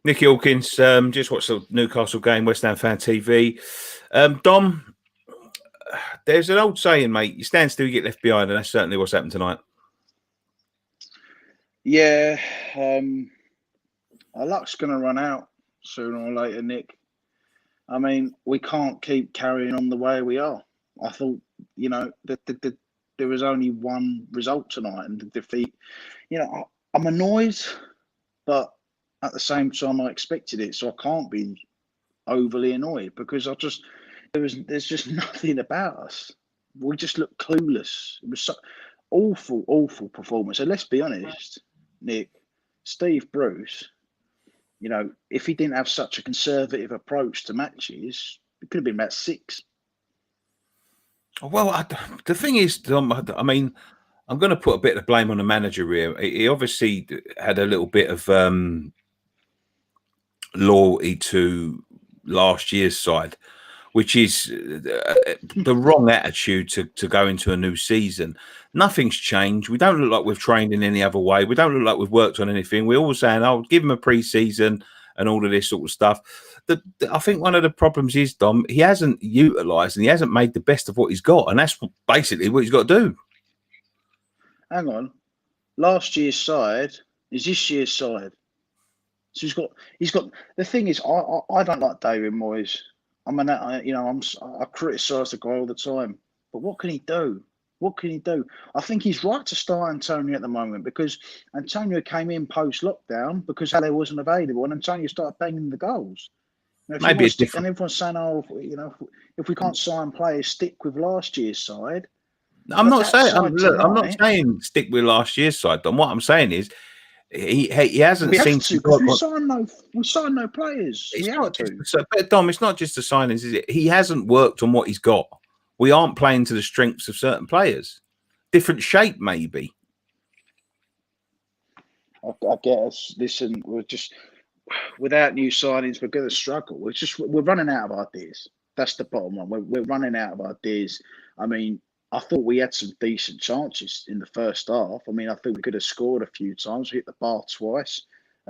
Nicky Hawkins, just watched the Newcastle game, West Ham Fan TV. Dom, there's an old saying, mate, you stand still, you get left behind, and that's certainly what's happened tonight. Yeah, our luck's going to run out sooner or later, Nick. I mean, we can't keep carrying on the way we are. I thought, there was only one result tonight, and the defeat. I'm annoyed, but at the same time, I expected it, so I can't be overly annoyed because there's just nothing about us. We just look clueless. It was so awful performance. And let's be honest, Nick, Steve Bruce, if he didn't have such a conservative approach to matches, it could have been about six. Well, the thing is, Dom, I mean, I'm going to put a bit of blame on the manager here. He obviously had a little bit of loyalty to last year's side, which is the wrong attitude to go into a new season. Nothing's changed. We don't look like we've trained in any other way. We don't look like we've worked on anything. We're all saying, "Oh, give him a pre-season," and all of this sort of stuff. I think one of the problems is, Dom, he hasn't utilised and he hasn't made the best of what he's got, and that's basically what he's got to do. Hang on, last year's side is this year's side. So he's got. The thing is, I don't like David Moyes. I criticise the guy all the time, but what can he do? What can he do? I think he's right to start Antonio at the moment because Antonio came in post lockdown because Ale wasn't available, and Antonio started banging the goals. If you Maybe want to it's stick, and different. everyone's saying, "Oh, if we can't sign players, stick with last year's side." I'm But not that saying. side Look, I'm not tonight, saying stick with last year's side, Dom. What I'm saying is he hasn't we have seemed to to because work on. we signed no players. It's We had not just to. but Dom. It's not just the signings, is it? He hasn't worked on what he's got. We aren't playing to the strengths of certain players. Different shape, maybe. I guess. Listen, we're just without new signings, we're going to struggle. We're running out of ideas. That's the bottom line. We're running out of ideas. I mean, I thought we had some decent chances in the first half. I mean, I think we could have scored a few times. We hit the bar twice.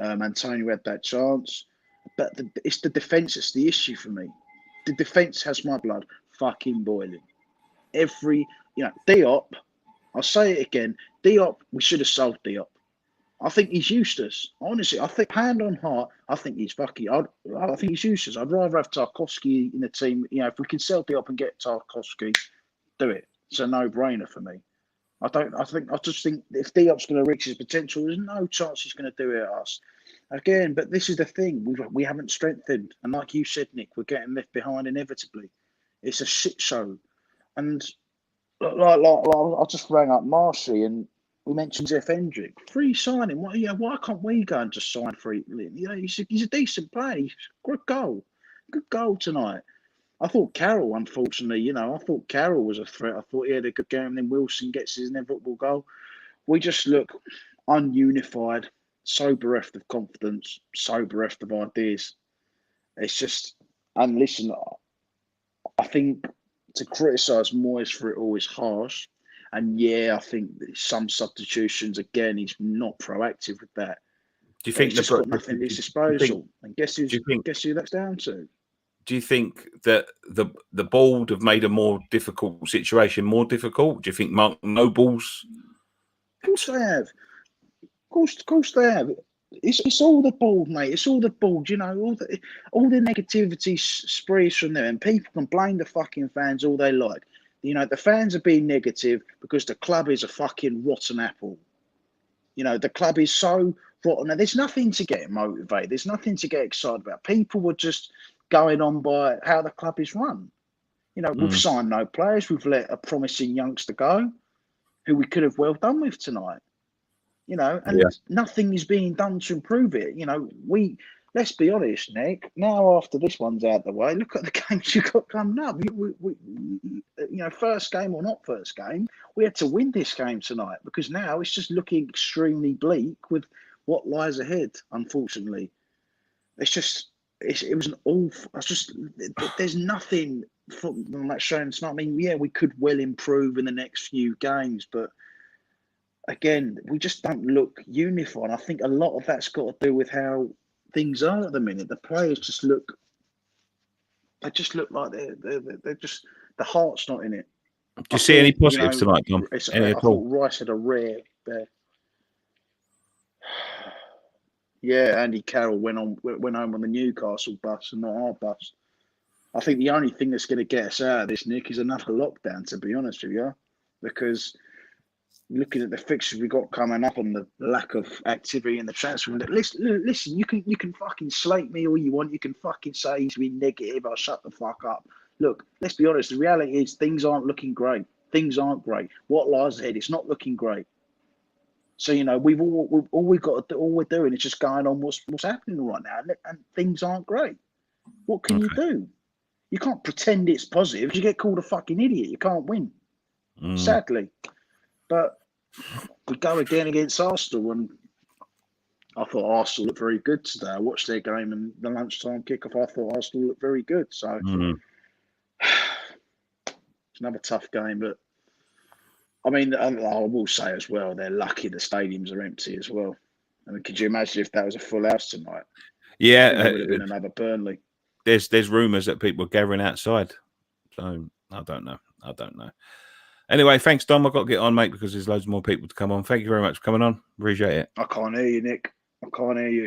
Antonio had that chance, but it's the defence that's the issue for me. The defence has my blood fucking boiling. Diop. I'll say it again. Diop. We should have sold Diop. I think he's useless. Honestly, I think hand on heart, I think he's fucking. I think he's useless. I'd rather have Tarkowski in the team. If we can sell the up and get Tarkowski, do it. It's a no-brainer for me. I don't. I just think if Diop's going to reach his potential, there's no chance he's going to do it at us again. But this is the thing: we haven't strengthened, and like you said, Nick, we're getting left behind inevitably. It's a shit show, and I just rang up Marcy and we mentioned Jeff Hendrick. Free signing. Why can't we go and just sign for him? He's a decent player. He's good goal. Good goal tonight. I thought Carroll, unfortunately, I thought Carroll was a threat. I thought he had a good game. And then Wilson gets his inevitable goal. We just look ununified, so bereft of confidence, so bereft of ideas. It's just, and listen, I think to criticise Moyes for it all is harsh. And yeah, I think some substitutions again, he's not proactive with that. Do you But think he's just got nothing at his you think? disposal. And Do you think? guess who that's down to? Do you think that the board have made a more difficult situation more difficult? Do you think Mark Noble's? Of course they have. Of course they have. It's all the board, mate. It's all the board. All the negativity sprees from there, and people can blame the fucking fans all they like. The fans are being negative because the club is a fucking rotten apple. The club is so rotten. And there's nothing to get motivated. There's nothing to get excited about. People were just going on by how the club is run. We've signed no players. We've let a promising youngster go who we could have well done with tonight. And Yeah. nothing is being done to improve it. Let's be honest, Nick. Now, after this one's out the way, look at the games you've got coming up. First game or not first game, we had to win this game tonight because now it's just looking extremely bleak with what lies ahead. Unfortunately, it was an awful. There's nothing from that showing tonight. I mean, yeah, we could well improve in the next few games, but again, we just don't look unified. I think a lot of that's got to do with how things are at the minute. The players just look. They just look like they're just the heart's not in it. Do you see any thought, positives tonight, Tom? Any I at all? thought Rice had a rare. Yeah, Andy Carroll went home on the Newcastle bus and not our bus. I think the only thing that's going to get us out of this, Nick, is another lockdown. To be honest with you, because looking at the fixtures we got coming up and the lack of activity in the transfer window. Listen, you can fucking slate me all you want. You can fucking say he's been negative. I'll shut the fuck up. Look, let's be honest. The reality is things aren't looking great. Things aren't great. What lies ahead? It's not looking great. So all we're doing is just going on what's happening right now, and things aren't great. What can you do? You can't pretend it's positive. You get called a fucking idiot. You can't win, sadly. But we go again against Arsenal, and I thought Arsenal looked very good today. I watched their game and the lunchtime kickoff. I thought Arsenal looked very good. So it's another tough game, but I mean, I will say as well, they're lucky the stadiums are empty as well. I mean, could you imagine if that was a full house tonight? Yeah, it would have been another Burnley. There's rumours that people are gathering outside, so I don't know. Anyway, thanks, Dom. I've got to get on, mate, because there's loads more people to come on. Thank you very much for coming on. Appreciate it. I can't hear you, Nick. I can't hear you.